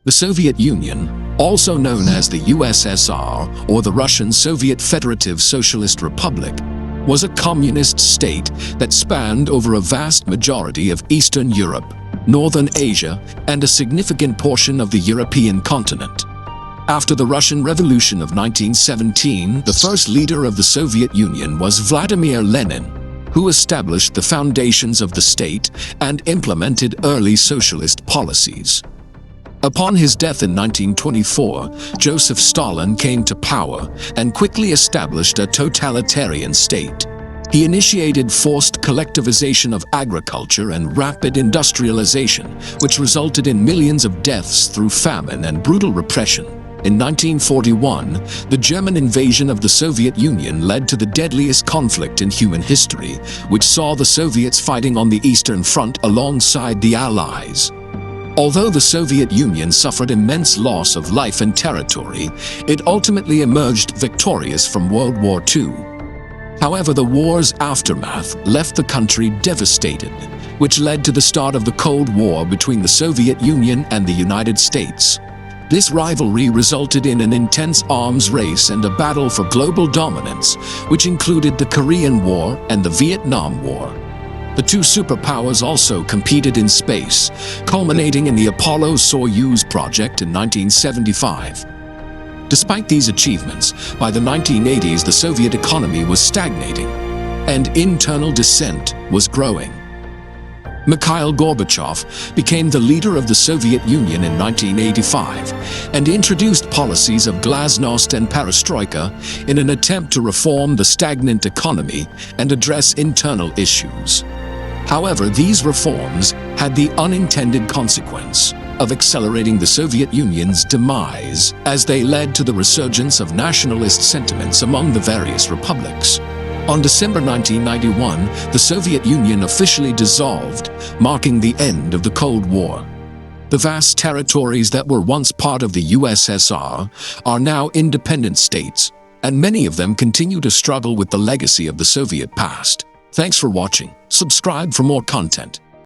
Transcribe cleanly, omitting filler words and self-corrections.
The Soviet Union, also known as the USSR or the Russian Soviet Federative Socialist Republic, was a communist state that spanned over a vast majority of Eastern Europe, Northern Asia, and a significant portion of the European continent. After the Russian Revolution of 1917, the first leader of the Soviet Union was Vladimir Lenin, who established the foundations of the state and implemented early socialist policies. Upon his death in 1924, Joseph Stalin came to power and quickly established a totalitarian state. He initiated forced collectivization of agriculture and rapid industrialization, which resulted in millions of deaths through famine and brutal repression. In 1941, the German invasion of the Soviet Union led to the deadliest conflict in human history, which saw the Soviets fighting on the Eastern Front alongside the Allies. Although the Soviet Union suffered immense loss of life and territory, it ultimately emerged victorious from World War II. However, the war's aftermath left the country devastated, which led to the start of the Cold War between the Soviet Union and the United States. This rivalry resulted in an intense arms race and a battle for global dominance, which included the Korean War and the Vietnam War. The two superpowers also competed in space, culminating in the Apollo-Soyuz project in 1975. Despite these achievements, by the 1980s the Soviet economy was stagnating, and internal dissent was growing. Mikhail Gorbachev became the leader of the Soviet Union in 1985 and introduced policies of glasnost and perestroika in an attempt to reform the stagnant economy and address internal issues. However, these reforms had the unintended consequence of accelerating the Soviet Union's demise as they led to the resurgence of nationalist sentiments among the various republics. On December 1991, the Soviet Union officially dissolved, marking the end of the Cold War. The vast territories that were once part of the USSR are now independent states, and many of them continue to struggle with the legacy of the Soviet past. Thanks for watching. Subscribe for more content.